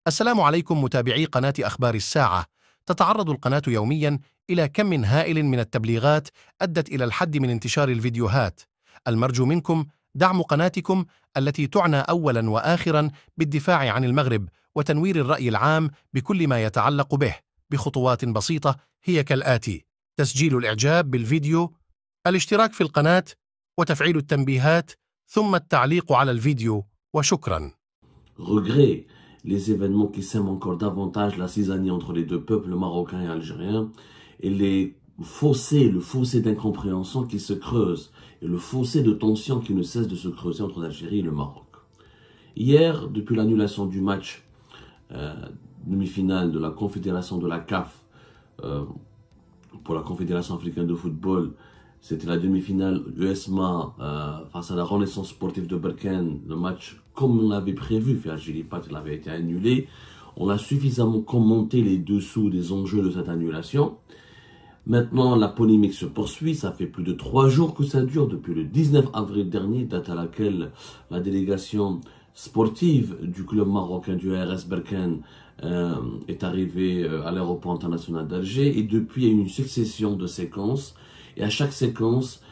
السلام عليكم متابعي قناة أخبار الساعة. تتعرض القناة يومياً إلى كم هائل من التبليغات أدت إلى الحد من انتشار الفيديوهات. المرجو منكم دعم قناتكم التي تعنى أولاً وآخراً بالدفاع عن المغرب وتنوير الرأي العام بكل ما يتعلق به بخطوات بسيطة هي كالآتي: تسجيل الإعجاب بالفيديو، الاشتراك في القناة، وتفعيل التنبيهات، ثم التعليق على الفيديو، وشكراً. Regret les événements qui sèment encore davantage la cisanie entre les deux peuples marocains et algériens et le fossé d'incompréhension qui se creuse et le fossé de tension qui ne cesse de se creuser entre l'Algérie et le Maroc. Hier, depuis l'annulation du match demi-finale de la confédération de la CAF pour la Confédération africaine de football, c'était la demi-finale USMA face à la Renaissance sportive de Berkane. Le match, comme on l'avait prévu, fait Algérie-Pat, il avait été annulé. On a suffisamment commenté les dessous des enjeux de cette annulation. Maintenant, la polémique se poursuit. Ça fait plus de 3 jours que ça dure, depuis le 19 avril dernier, date à laquelle la délégation sportive du club marocain du RS Berkane est arrivée à l'aéroport international d'Alger. Et depuis, il y a eu une succession de séquences. Et à chaque séquence,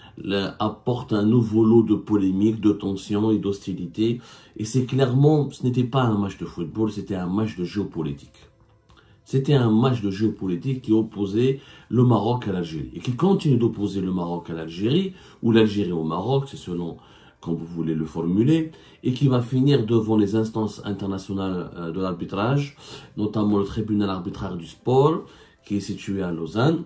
apporte un nouveau lot de polémiques, de tensions et d'hostilité. Et c'est clairement, ce n'était pas un match de football, c'était un match de géopolitique. C'était un match de géopolitique qui opposait le Maroc à l'Algérie. Et qui continue d'opposer le Maroc à l'Algérie, ou l'Algérie au Maroc, c'est selon quand vous voulez le formuler, et qui va finir devant les instances internationales de l'arbitrage, notamment le tribunal arbitraire du sport, qui est situé à Lausanne,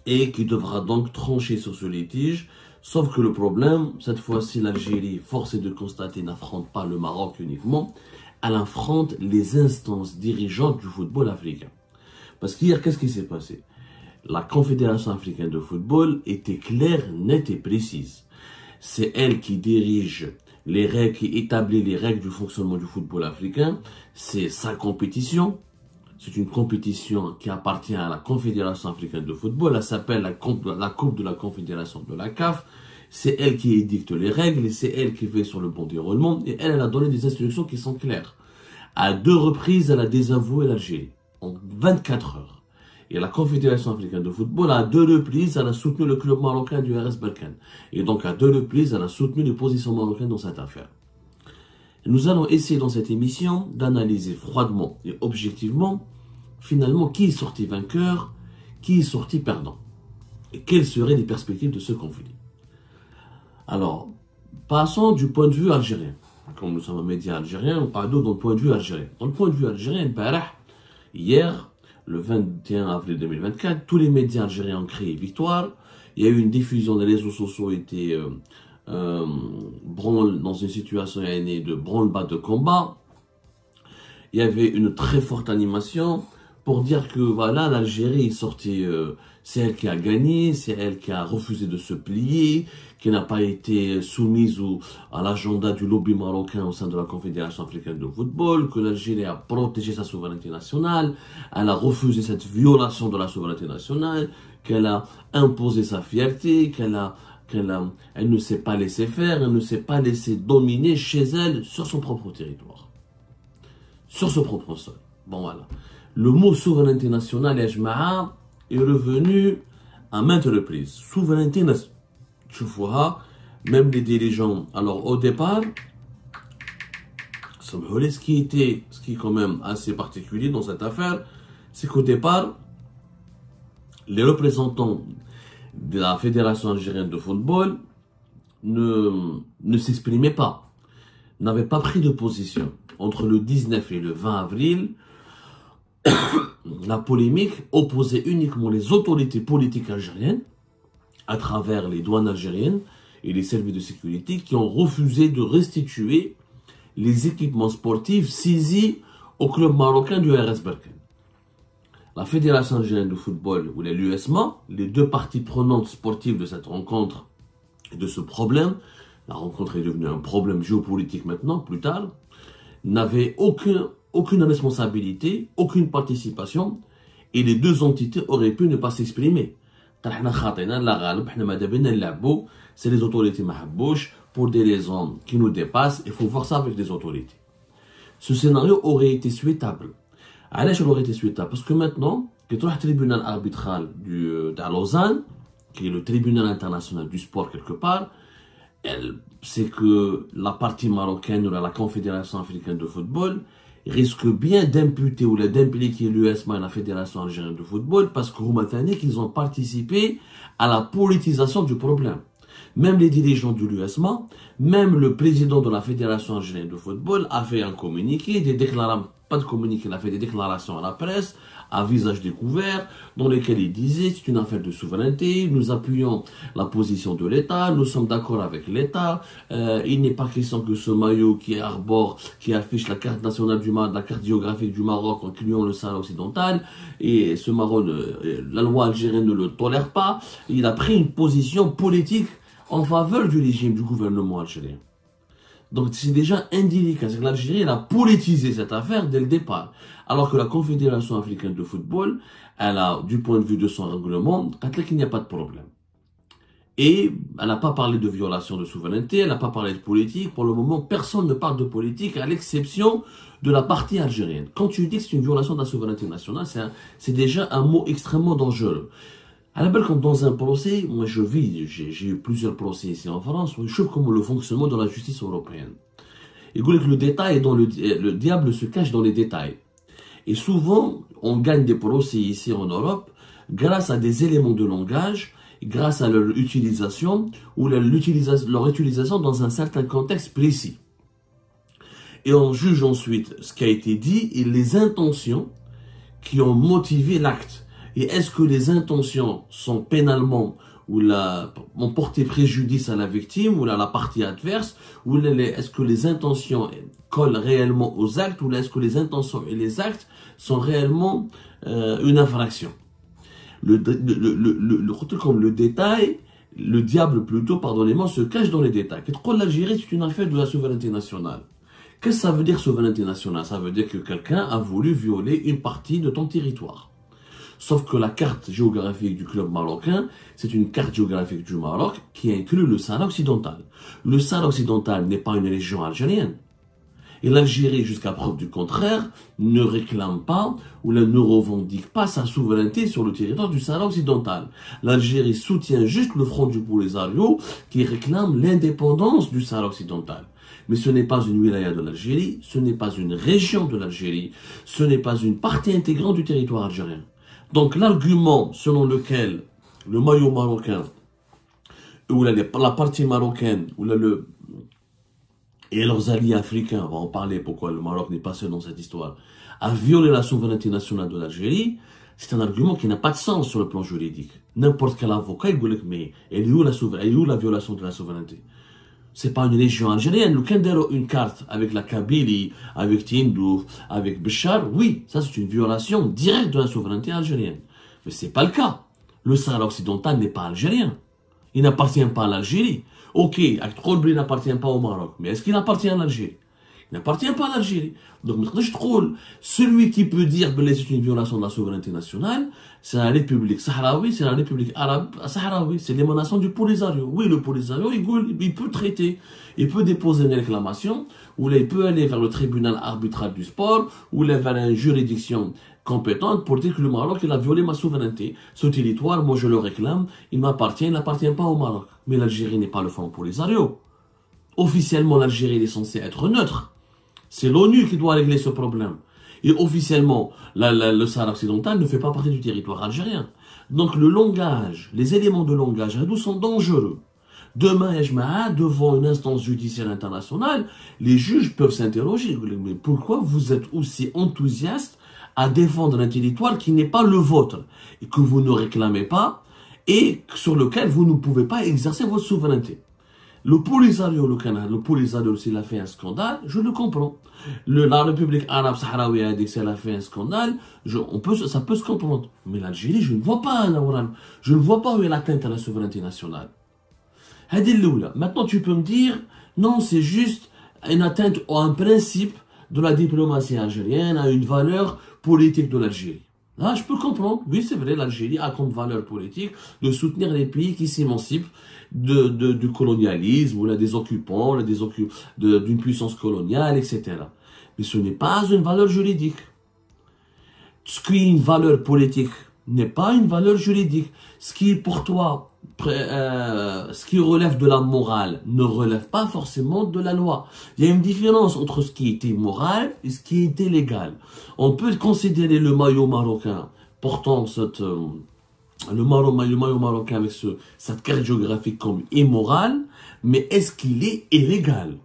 et qui devra donc trancher sur ce litige. Sauf que le problème, cette fois-ci, l'Algérie, force est de constater, n'affronte pas le Maroc uniquement, elle affronte les instances dirigeantes du football africain. Parce qu'hier, qu'est-ce qui s'est passé? La Confédération africaine de football était claire, nette et précise. C'est elle qui dirige les règles, qui établit les règles du fonctionnement du football africain. C'est sa compétition. C'est une compétition qui appartient à la Confédération africaine de football. Elle s'appelle la Coupe de la Confédération de la CAF. C'est elle qui édicte les règles et c'est elle qui veille sur le bon déroulement. Et elle a donné des instructions qui sont claires. À 2 reprises, elle a désavoué l'Algérie, en 24 heures. Et la Confédération africaine de football, à 2 reprises, elle a soutenu le club marocain du RS Berkane. Et donc, à 2 reprises, elle a soutenu les positions marocaines dans cette affaire. Nous allons essayer dans cette émission d'analyser froidement et objectivement, finalement, qui est sorti vainqueur, qui est sorti perdant, et quelles seraient les perspectives de ce conflit. Alors, passons du point de vue algérien. Comme nous sommes un média algérien, on parle dans le point de vue algérien. Dans le point de vue algérien, hier, le 21 avril 2024, tous les médias algériens ont crié victoire. Il y a eu une diffusion des réseaux sociaux, était dans une situation de branle-bas de combat. Il y avait une très forte animation pour dire que voilà, l'Algérie est sortie, c'est elle qui a gagné, c'est elle qui a refusé de se plier, qui n'a pas été soumise à l'agenda du lobby marocain au sein de la Confédération africaine de football, que l'Algérie a protégé sa souveraineté nationale, elle a refusé cette violation de la souveraineté nationale, qu'elle a imposé sa fierté, elle ne s'est pas laissée faire, elle ne s'est pas laissée dominer chez elle sur son propre territoire, sur son propre sol. Bon voilà. Le mot souveraineté nationale est revenu à maintes reprises. Souveraineté nationale. Tu vois, même les dirigeants. Alors au départ, ce qui est quand même assez particulier dans cette affaire, c'est qu'au départ, les représentants de la Fédération algérienne de football ne s'exprimaient pas, n'avaient pas pris de position. Entre le 19 et le 20 avril, la polémique opposait uniquement les autorités politiques algériennes à travers les douanes algériennes et les services de sécurité qui ont refusé de restituer les équipements sportifs saisis au club marocain du RS Berkane. La Fédération algérienne de football, ou l'USMA, les 2 parties prenantes sportives de cette rencontre et de ce problème, la rencontre est devenue un problème géopolitique maintenant, plus tard, n'avaient aucune responsabilité, aucune participation, et les 2 entités auraient pu ne pas s'exprimer. C'est les autorités mahbouches pour des raisons qui nous dépassent, il faut voir ça avec les autorités. Ce scénario aurait été souhaitable. Alors, il aurait été souhaitable parce que maintenant, que le tribunal arbitral de Lausanne, qui est le tribunal international du sport quelque part, c'est que la partie marocaine ou la Confédération africaine de football risque bien d'imputer ou d'impliquer l'USMA et la Fédération algérienne de football parce qu'ils ont participé à la politisation du problème. Même les dirigeants de l'USMA, même le président de la Fédération algérienne de football a fait un communiqué, pas de communiqué, il a fait des déclarations à la presse, à visage découvert, dans lesquelles il disait c'est une affaire de souveraineté, nous appuyons la position de l'État, nous sommes d'accord avec l'État, il n'est pas question que ce maillot qui arbore, qui affiche la carte nationale du Maroc, la carte géographique du Maroc, incluant le Sahara occidental, et ce Maroc, la loi algérienne ne le tolère pas, il a pris une position politique en faveur du régime, du gouvernement algérien. Donc c'est déjà indélicat, c'est que l'Algérie a politisé cette affaire dès le départ. Alors que la Confédération africaine de football, elle a, du point de vue de son règlement, qu'il n'y a pas de problème. Et elle n'a pas parlé de violation de souveraineté, elle n'a pas parlé de politique. Pour le moment, personne ne parle de politique à l'exception de la partie algérienne. Quand tu dis que c'est une violation de la souveraineté nationale, c'est déjà un mot extrêmement dangereux. À la belle, comme dans un procès, moi j'ai eu plusieurs procès ici en France, où je trouve comme le fonctionnement de la justice européenne. Il dit que le détail le diable se cache dans les détails. Et souvent, on gagne des procès ici en Europe grâce à des éléments de langage, grâce à leur utilisation ou leur utilisation dans un certain contexte précis. Et on juge ensuite ce qui a été dit et les intentions qui ont motivé l'acte. Et est-ce que les intentions sont pénalement ou ont porté préjudice à la victime ou à la partie adverse, ou est-ce que les intentions collent réellement aux actes, ou est-ce que les intentions et les actes sont réellement une infraction. Le détail, le diable plutôt, pardonnez-moi, se cache dans les détails. L'Algérie, c'est une affaire de la souveraineté nationale. Qu'est-ce que ça veut dire souveraineté nationale? Ça veut dire que quelqu'un a voulu violer une partie de ton territoire. Sauf que la carte géographique du club marocain, c'est une carte géographique du Maroc qui inclut le Sahara occidental. Le Sahara occidental n'est pas une région algérienne. Et l'Algérie, jusqu'à preuve du contraire, ne réclame pas ou ne revendique pas sa souveraineté sur le territoire du Sahara occidental. L'Algérie soutient juste le Front du Polisario qui réclame l'indépendance du Sahara occidental. Mais ce n'est pas une wilaya de l'Algérie, ce n'est pas une région de l'Algérie, ce n'est pas une partie intégrante du territoire algérien. Donc l'argument selon lequel le maillot marocain, ou la partie marocaine, et leurs alliés africains, on va en parler pourquoi le Maroc n'est pas seul dans cette histoire, a violé la souveraineté nationale de l'Algérie, c'est un argument qui n'a pas de sens sur le plan juridique. N'importe quel avocat, il dit mais elle est où la violation de la souveraineté? C'est pas une région algérienne. Le Kendero, une carte avec la Kabylie, avec Tindouf, avec Béchar, oui, ça c'est une violation directe de la souveraineté algérienne. Mais c'est pas le cas. Le Sahara occidental n'est pas algérien. Il n'appartient pas à l'Algérie. Ok, Acte Kolbri n'appartient pas au Maroc. Mais est-ce qu'il appartient à l'Algérie? Il n'appartient pas à l'Algérie. Donc, celui qui peut dire que c'est une violation de la souveraineté nationale, c'est la République sahraoui, c'est la République arabe sahraoui, c'est l'émanation du Polisario. Oui, le Polisario, il peut traiter, il peut déposer une réclamation, ou là, il peut aller vers le tribunal arbitral du sport, ou là, vers une juridiction compétente pour dire que le Maroc, il a violé ma souveraineté. Ce territoire, moi, je le réclame, il m'appartient, il n'appartient pas au Maroc. Mais l'Algérie n'est pas le Front Polisario. Officiellement, l'Algérie est censée être neutre. C'est l'ONU qui doit régler ce problème. Et officiellement, le Sahara occidental ne fait pas partie du territoire algérien. Donc le langage, les éléments de langage sont dangereux. Demain, devant une instance judiciaire internationale, les juges peuvent s'interroger. Mais pourquoi vous êtes aussi enthousiaste à défendre un territoire qui n'est pas le vôtre, et que vous ne réclamez pas, et sur lequel vous ne pouvez pas exercer votre souveraineté? Le Polisario, le Polisario, s'il a fait un scandale, je le comprends. La République arabe sahraoui a dit que s'il a fait un scandale, ça peut se comprendre. Mais l'Algérie, je ne vois pas je ne vois pas où est l'atteinte à la souveraineté nationale. Maintenant, tu peux me dire, non, c'est juste une atteinte à un principe de la diplomatie algérienne, à une valeur politique de l'Algérie. Là, je peux comprendre. Oui, c'est vrai, l'Algérie a comme valeur politique de soutenir les pays qui s'émancipent du colonialisme, ou là, des occupants, d'une puissance coloniale, etc. mais ce n'est pas une valeur juridique. Ce qui est une valeur politique n'est pas une valeur juridique. Ce qui est pour toi, ce qui relève de la morale ne relève pas forcément de la loi. Il y a une différence entre ce qui était moral et ce qui était légal. On peut considérer le maillot marocain portant le maillot marocain avec cette carte géographique comme immoral, mais est-ce qu'il est illégal?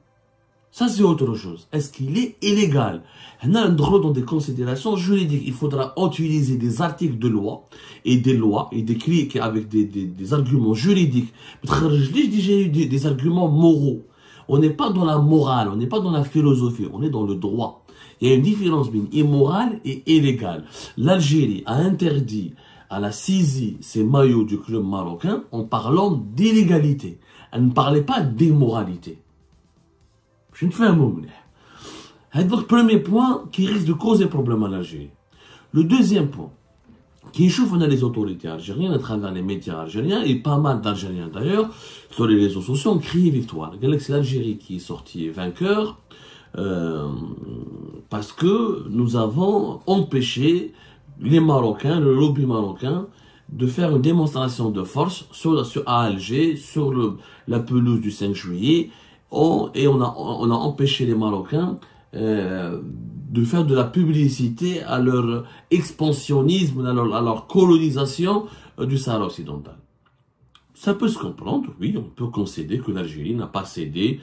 Ça, c'est autre chose. Est-ce qu'il est illégal? On a un droit dans des considérations juridiques. Il faudra utiliser des articles de loi et des cris avec des arguments juridiques. J'ai eu des arguments moraux. On n'est pas dans la morale, on n'est pas dans la philosophie, on est dans le droit. Il y a une différence entre immoral et illégal. L'Algérie a interdit à la saisie ces maillots du club marocain en parlant d'illégalité. Elle ne parlait pas d'immoralité. Je ne fais un mot. C'est le premier point qui risque de causer problème à l'Algérie. Le deuxième point, qui chauffe les autorités algériennes à travers les médias algériens, et pas mal d'Algériens d'ailleurs, sur les réseaux sociaux, ont crié victoire. C'est l'Algérie qui est sortie vainqueur, parce que nous avons empêché les Marocains, le lobby marocain, de faire une démonstration de force à Alger, sur la pelouse du 5 juillet, et on a empêché les Marocains de faire de la publicité à leur expansionnisme, à leur colonisation du Sahara occidental. Ça peut se comprendre, oui, on peut concéder que l'Algérie n'a pas cédé.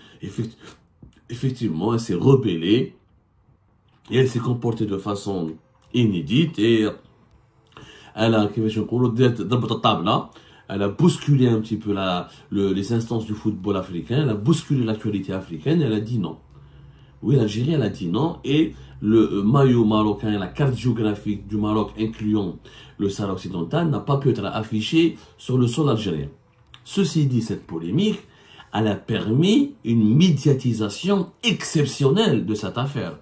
Effectivement, elle s'est rebellée et elle s'est comportée de façon inédite et elle a, elle a bousculé un petit peu les instances du football africain, elle a bousculé l'actualité africaine, elle a dit non. Oui, l'Algérie, elle a dit non, et le maillot marocain, la carte géographique du Maroc, incluant le Sahara occidental, n'a pas pu être affiché sur le sol algérien. Ceci dit, cette polémique, elle a permis une médiatisation exceptionnelle de cette affaire.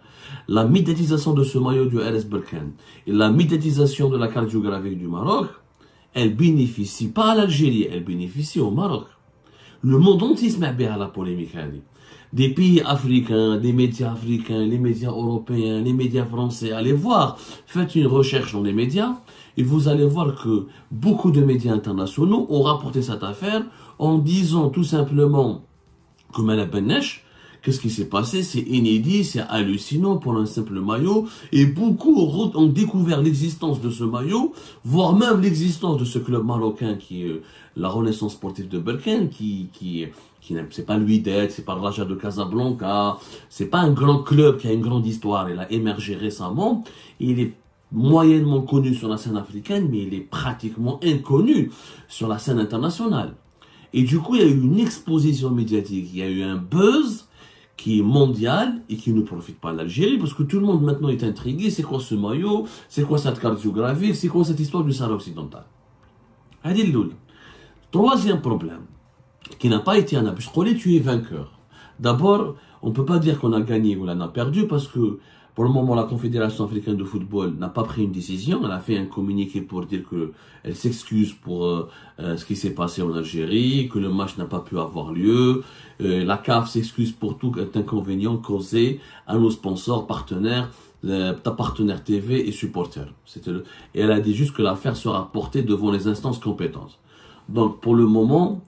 La médiatisation de ce maillot du RS Berkane et la médiatisation de la carte géographique du Maroc, elle bénéficie pas à l'Algérie, elle bénéficie au Maroc. Le monde entier se met bien à la polémique. Des pays africains, des médias africains, les médias européens, les médias français, allez voir, faites une recherche dans les médias et vous allez voir que beaucoup de médias internationaux ont rapporté cette affaire en disant tout simplement que Mala Benesh, qu'est-ce qui s'est passé, c'est inédit, c'est hallucinant pour un simple maillot, et beaucoup ont découvert l'existence de ce maillot, voire même l'existence de ce club marocain qui est la Renaissance sportive de Berkane, c'est pas l'Uided, c'est pas le Raja de Casablanca, c'est pas un grand club qui a une grande histoire, il a émergé récemment, il est moyennement connu sur la scène africaine, mais il est pratiquement inconnu sur la scène internationale. Et du coup, il y a eu une exposition médiatique, il y a eu un buzz qui est mondial et qui ne profite pas à l'Algérie, parce que tout le monde maintenant est intrigué, c'est quoi ce maillot, c'est quoi cette carte géographique, c'est quoi cette histoire du Sahara occidental. Troisième problème, qui n'a pas été un abus, tu es vainqueur. D'abord, on ne peut pas dire qu'on a gagné ou qu'on a perdu, parce que pour le moment, la Confédération africaine de football n'a pas pris une décision. Elle a fait un communiqué pour dire qu'elle s'excuse pour ce qui s'est passé en Algérie, que le match n'a pas pu avoir lieu. La CAF s'excuse pour tout inconvénient causé à nos sponsors, partenaires, partenaires TV et supporters. Et elle a dit juste que l'affaire sera portée devant les instances compétentes. Donc, pour le moment,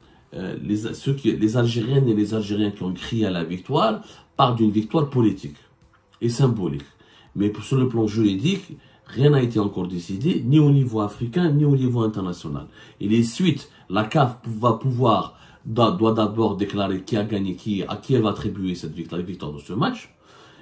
les Algériennes et les Algériens qui ont crié à la victoire parlent d'une victoire politique et symbolique. Mais sur le plan juridique, rien n'a été encore décidé, ni au niveau africain, ni au niveau international. Et les suites, la CAF doit d'abord déclarer qui a gagné, à qui elle va attribuer cette victoire de ce match.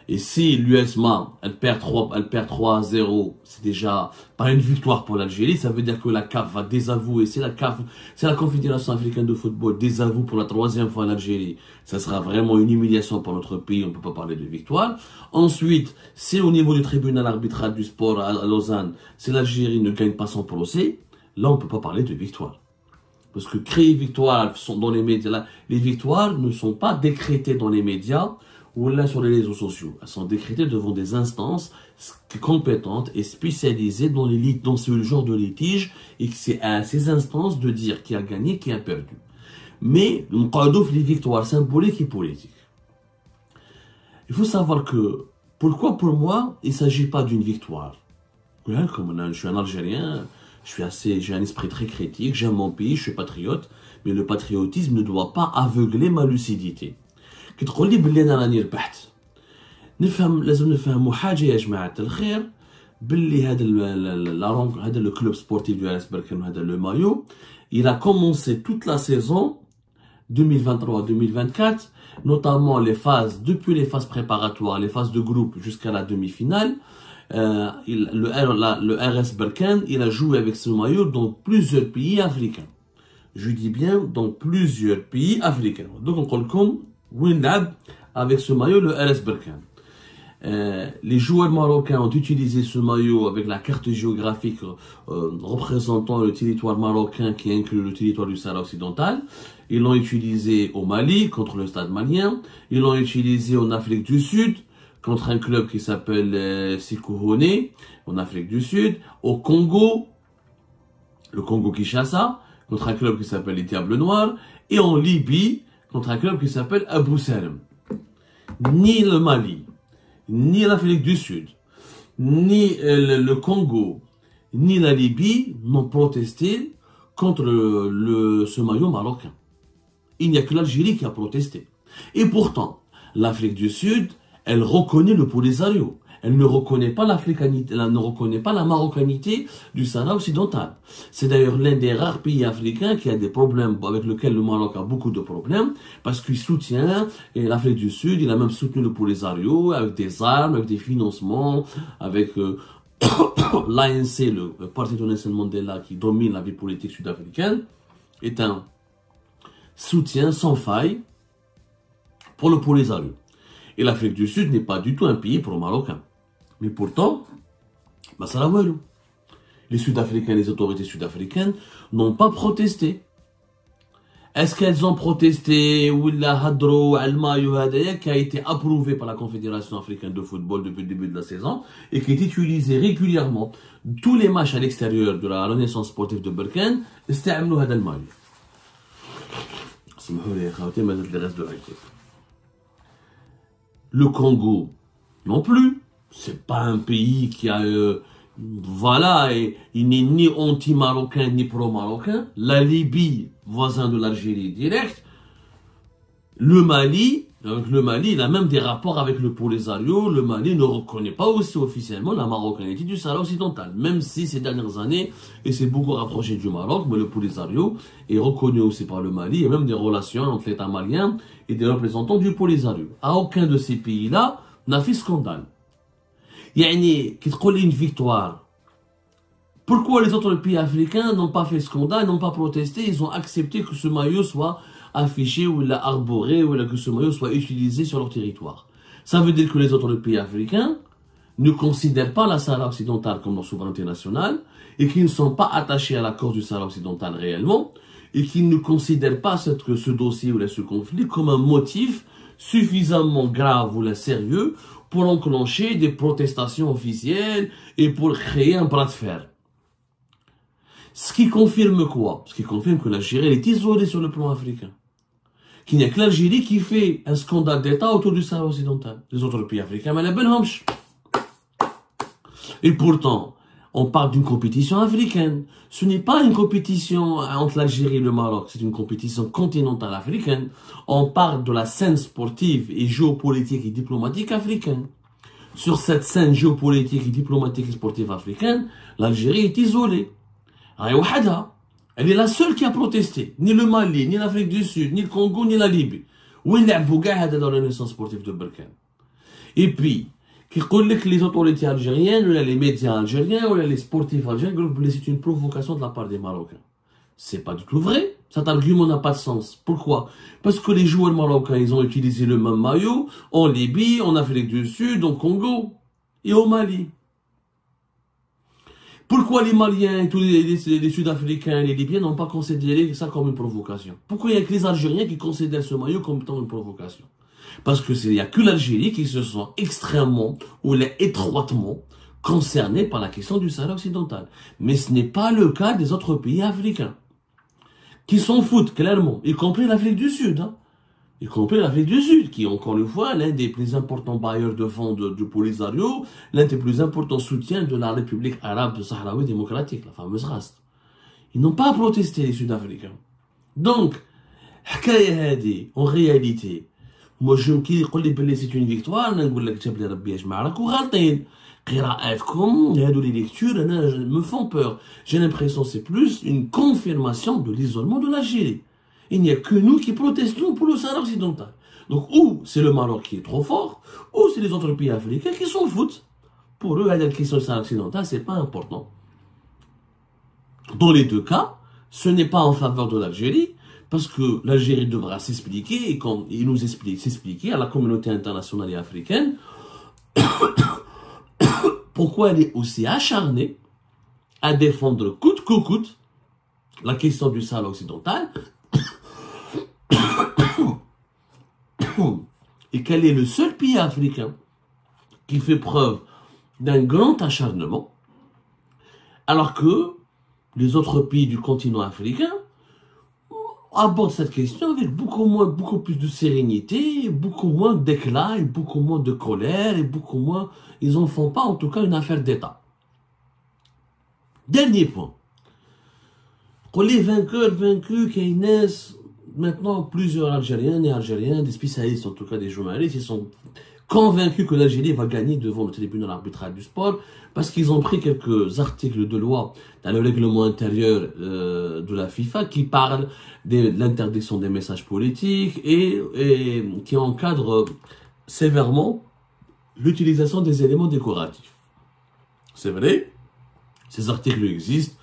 Et si l'USMA, elle perd 3-0, c'est déjà pas une victoire pour l'Algérie, ça veut dire que la CAF va désavouer, c'est la Confédération africaine de football désavoue pour la 3e fois l'Algérie, ça sera vraiment une humiliation pour notre pays, on ne peut pas parler de victoire. Ensuite, c'est au niveau du tribunal arbitral du sport à Lausanne, si l'Algérie ne gagne pas son procès, là on ne peut pas parler de victoire. Parce que créer victoire dans les médias, les victoires ne sont pas décrétées dans les médias, ou là sur les réseaux sociaux. Elles sont décrétées devant des instances compétentes et spécialisées dans ce genre de litige, et que c'est à ces instances de dire qui a gagné, qui a perdu. Mais on offre les victoires symboliques et politiques. Il faut savoir que Pourquoi pour moi, il ne s'agit pas d'une victoire? Comme je suis un Algérien, j'ai un esprit très critique, j'aime mon pays, je suis patriote, mais le patriotisme ne doit pas aveugler ma lucidité. كي تقول لي بلي انا راني ربحت لازم نفهموا حاجه يا جماعه الخير بلي هذا le club sportif du RS Berkane هذا le maillot il a commencé toute la saison 2023-2024 notamment depuis les phases préparatoires, les phases de groupe jusqu'à la demi-finale. Le RS Berkane, il a joué avec ce maillot dans plusieurs pays africains. Je dis bien dans plusieurs pays africains. Donc on comme Winlab avec ce maillot, le RS Berkane. Les joueurs marocains ont utilisé ce maillot avec la carte géographique représentant le territoire marocain qui inclut le territoire du Sahara occidental. Ils l'ont utilisé au Mali contre le Stade malien. Ils l'ont utilisé en Afrique du Sud contre un club qui s'appelle Sekouhone en Afrique du Sud. Au Congo, le Congo-Kinshasa, contre un club qui s'appelle les Diables Noirs. Et en Libye, contre un club qui s'appelle Abou Salem. Ni le Mali, ni l'Afrique du Sud, ni le Congo, ni la Libye n'ont protesté contre ce maillot marocain. Il n'y a que l'Algérie qui a protesté. Et pourtant, l'Afrique du Sud, elle reconnaît le Polisario. Elle ne reconnaît pas l'africanité, elle ne reconnaît pas la marocanité du Sahara occidental. C'est d'ailleurs l'un des rares pays africains qui a des problèmes, avec lequel le Maroc a beaucoup de problèmes, parce qu'il soutient l'Afrique du Sud, il a même soutenu le Polisario avec des armes, avec des financements, avec l'ANC, le Parti de Nelson Mandela qui domine la vie politique sud-africaine, est un soutien sans faille pour le Polisario. Et l'Afrique du Sud n'est pas du tout un pays pro-marocain. Mais pourtant, les Sud-Africains, les autorités sud-africaines n'ont pas protesté. Est-ce qu'elles ont protesté qui a été approuvé par la Confédération africaine de football depuis le début de la saison et qui est utilisé régulièrement. Tous les matchs à l'extérieur de la Renaissance sportive de Berkane, c'était le maillot. Le Congo, non plus. C'est pas un pays qui a... voilà, il n'est ni anti-marocain ni pro-marocain. La Libye, voisin de l'Algérie direct. Le Mali, il a même des rapports avec le Polisario. Le Mali ne reconnaît pas aussi officiellement la marocanité du Sahara occidental. Même si ces dernières années, il s'est beaucoup rapproché du Maroc, mais le Polisario est reconnu aussi par le Mali. Il y a même des relations entre l'État malien et des représentants du Polisario. À aucun de ces pays-là n'a fait scandale. Yani, qui te une victoire. Pourquoi les autres pays africains n'ont pas fait scandale, n'ont pas protesté, ils ont accepté que ce maillot soit affiché ou arboré ou que ce maillot soit utilisé sur leur territoire. Ça veut dire que les autres pays africains ne considèrent pas la Sahara occidentale comme leur souveraineté nationale et qui ne sont pas attachés à la cause du Sahara occidental réellement et qui ne considèrent pas ce dossier ou ce conflit comme un motif suffisamment grave ou sérieux pour enclencher des protestations officielles et pour créer un bras de fer. Ce qui confirme quoi? Ce qui confirme que l'Algérie est isolée sur le plan africain. Qu'il n'y a que l'Algérie qui fait un scandale d'État autour du Sahara occidental. Les autres pays africains, mais la benhamch. Et pourtant, on parle d'une compétition africaine. Ce n'est pas une compétition entre l'Algérie et le Maroc, c'est une compétition continentale africaine. On parle de la scène sportive et géopolitique et diplomatique africaine. Sur cette scène géopolitique et diplomatique et sportive africaine, l'Algérie est isolée. Elle est la seule qui a protesté. Ni le Mali, ni l'Afrique du Sud, ni le Congo, ni la Libye. Où il y a la Renaissance sportive de Berkane. Et puis, qui dit que les autorités algériennes, ou les médias algériens, ou les sportifs algériens, c'est une provocation de la part des Marocains. C'est pas du tout vrai. Cet argument n'a pas de sens. Pourquoi? Parce que les joueurs marocains, ils ont utilisé le même maillot en Libye, en Afrique du Sud, au Congo et au Mali. Pourquoi les Maliens, tous les Sud-Africains et les Libyens n'ont pas considéré ça comme une provocation? Pourquoi il n'y a que les Algériens qui considèrent ce maillot comme étant une provocation? Parce qu'il n'y a que l'Algérie qui se sent extrêmement ou étroitement concernée par la question du Sahara occidental. Mais ce n'est pas le cas des autres pays africains. Qui s'en foutent clairement, y compris l'Afrique du Sud. Hein. y compris l'Afrique du Sud, qui est encore une fois l'un des plus importants bailleurs de fonds du Polisario, l'un des plus importants soutiens de la République arabe sahraoui démocratique, la fameuse RAST. Ils n'ont pas protesté, les Sud-Africains. Donc, en réalité, moi je me dis que c'est une victoire, les lectures me font peur. J'ai l'impression que c'est plus une confirmation de l'isolement de l'Algérie. Il n'y a que nous qui protestons pour le Sahara occidental. Donc, ou c'est le Maroc qui est trop fort, ou c'est les autres pays africains qui s'en foutent. Pour eux, la question du Sahara occidental, c'est pas important. Dans les deux cas, ce n'est pas en faveur de l'Algérie, parce que l'Algérie devra s'expliquer, et quand il nous s'expliquer à la communauté internationale et africaine, pourquoi elle est aussi acharnée à défendre coûte que coûte la question du Sahara occidental, et quel est le seul pays africain qui fait preuve d'un grand acharnement, alors que les autres pays du continent africain abordent cette question avec beaucoup plus de sérénité, beaucoup moins d'éclat, et beaucoup moins de colère, et beaucoup moins, ils n'en font pas en tout cas une affaire d'État. Dernier point. Pour les vainqueurs, vaincus, qui naissent maintenant plusieurs Algériens et Algériens, des spécialistes, en tout cas des journalistes, ils sont convaincus que l'Algérie va gagner devant le tribunal arbitral du sport parce qu'ils ont pris quelques articles de loi dans le règlement intérieur de la FIFA qui parlent de l'interdiction des messages politiques et qui encadrent sévèrement l'utilisation des éléments décoratifs. C'est vrai, ces articles existent.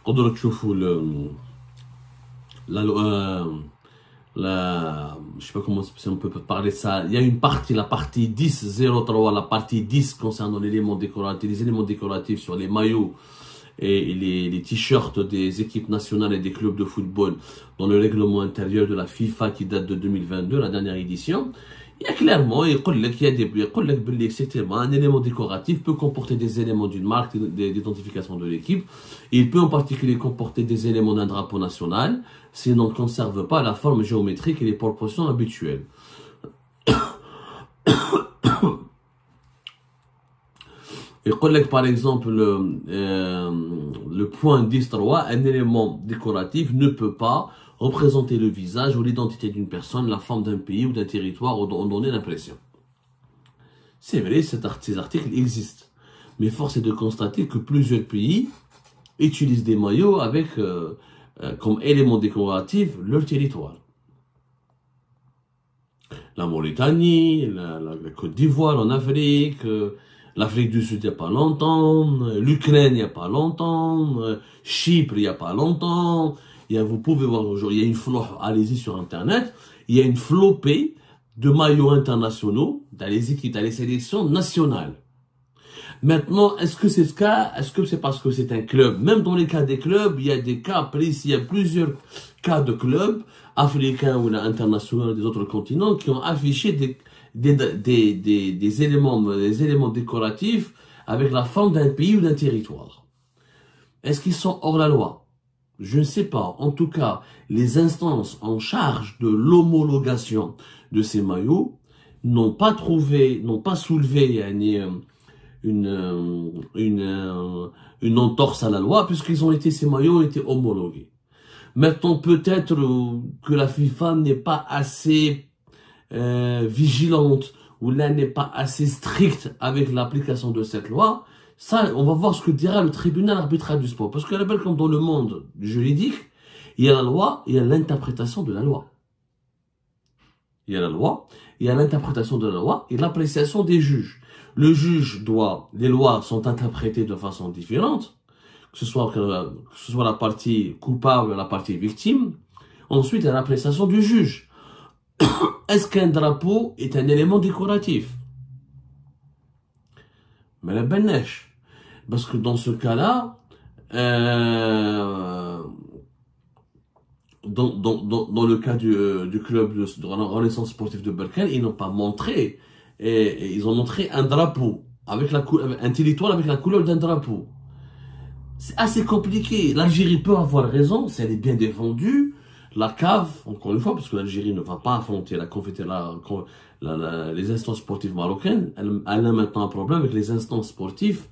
On doit je sais pas comment si on peut parler de ça. Il y a une partie, la partie 10.03, la partie 10 concernant les éléments décoratifs sur les maillots et les t-shirts des équipes nationales et des clubs de football dans le règlement intérieur de la FIFA qui date de 2022, la dernière édition. Il y a clairement, un élément décoratif peut comporter des éléments d'une marque d'identification de l'équipe. Il peut en particulier comporter des éléments d'un drapeau national, s'il n'en conserve pas la forme géométrique et les proportions habituelles. Et par exemple, le point 10.3, un élément décoratif ne peut pas représenter le visage ou l'identité d'une personne, la forme d'un pays ou d'un territoire ou en donner l'impression. C'est vrai, ces articles existent. Mais force est de constater que plusieurs pays utilisent des maillots avec comme élément décoratif leur territoire. La Mauritanie, la Côte d'Ivoire en Afrique, l'Afrique du Sud il n'y a pas longtemps, l'Ukraine il n'y a pas longtemps, Chypre il n'y a pas longtemps. Vous pouvez voir aujourd'hui, il y a une allez-y sur Internet, il y a une flopée de maillots internationaux dans les équipes, dans les sélections nationales. Maintenant, est-ce que c'est ce cas? Est-ce que c'est parce que c'est un club? Même dans les cas des clubs, il y a des cas précis, il y a plusieurs cas de clubs africains ou internationaux des autres continents qui ont affiché des éléments décoratifs avec la forme d'un pays ou d'un territoire. Est-ce qu'ils sont hors la loi? Je ne sais pas. En tout cas, les instances en charge de l'homologation de ces maillots n'ont pas soulevé une entorse à la loi puisqu'ils ces maillots ont été homologués. Maintenant, peut-être que la FIFA n'est pas assez vigilante ou là n'est pas assez stricte avec l'application de cette loi. Ça, on va voir ce que dira le tribunal arbitral du sport. Parce que rappelle, comme dans le monde juridique, il y a la loi, il y a l'interprétation de la loi. Il y a la loi, il y a l'interprétation de la loi et l'appréciation des juges. Le juge les lois sont interprétées de façon différente, que ce soit la partie coupable ou la partie victime. Ensuite, il y a l'appréciation du juge. Est-ce qu'un drapeau est un élément décoratif? Mais la benèche. Parce que dans ce cas-là, dans le cas du club de Renaissance sportive de Berkane, ils n'ont pas montré, ils ont montré un drapeau, un territoire avec la couleur d'un drapeau. C'est assez compliqué. L'Algérie peut avoir raison, si elle est bien défendue. la CAF, encore une fois, parce que l'Algérie ne va pas affronter les instances sportives marocaines, elle a maintenant un problème avec les instances sportives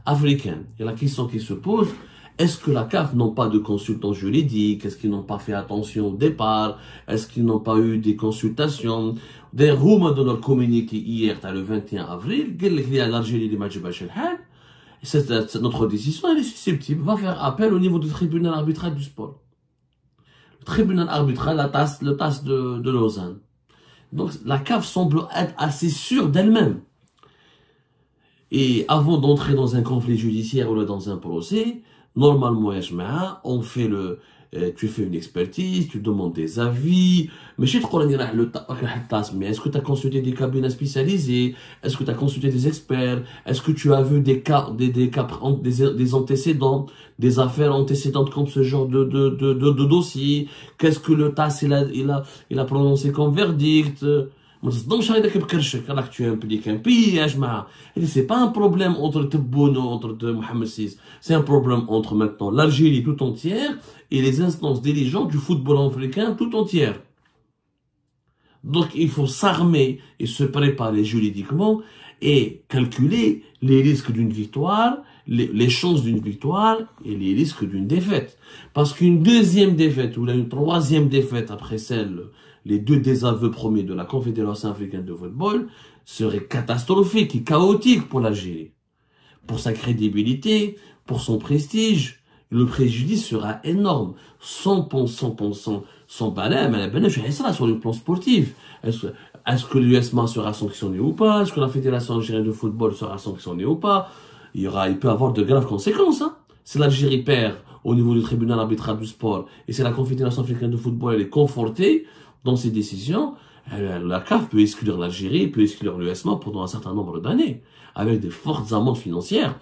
africaines. Et la question qui se pose, est-ce que la CAF n'ont pas de consultants juridiques? Est-ce qu'ils n'ont pas fait attention au départ? Est-ce qu'ils n'ont pas eu des consultations? Des rumeurs de leur communiqué hier, le 21 avril, qu'il y a l'Algérie qui m'a dit notre décision, elle est susceptible, va faire appel au niveau du tribunal arbitral du sport. Le tribunal arbitral, le TAS de Lausanne. Donc la CAF semble être assez sûre d'elle-même. Et avant d'entrer dans un conflit judiciaire ou dans un procès, normalement, on fait tu fais une expertise, tu demandes des avis, mais est-ce que tu as consulté des cabinets spécialisés? Est-ce que tu as consulté des experts? Est-ce que tu as vu des antécédents, des affaires antécédentes comme ce genre de dossier? Qu'est-ce que le TAS il a prononcé comme verdict? Donc, tu impliques un pays, c'est pas un problème entre Tebboune, entre Mohamed VI. C'est un problème entre maintenant l'Algérie tout entière et les instances dirigeantes du football africain tout entière. Donc, il faut s'armer et se préparer juridiquement et calculer les risques d'une victoire, les chances d'une victoire et les risques d'une défaite. Parce qu'une deuxième défaite ou une troisième défaite après les deux désaveux premiers de la Confédération africaine de football serait catastrophique et chaotique pour l'Algérie. Pour sa crédibilité, pour son prestige, le préjudice sera énorme. Sans balai, mais sur le plan sportif. Est-ce que l'USMA sera sanctionné ou pas? Est-ce que la Fédération algérienne de football sera sanctionnée ou pas? Il peut avoir de graves conséquences. Hein. Si l'Algérie perd au niveau du tribunal arbitral du sport et si la Confédération africaine de football elle est confortée dans ses décisions, la CAF peut exclure l'Algérie, peut exclure l'USMA pendant un certain nombre d'années, avec des fortes amendes financières.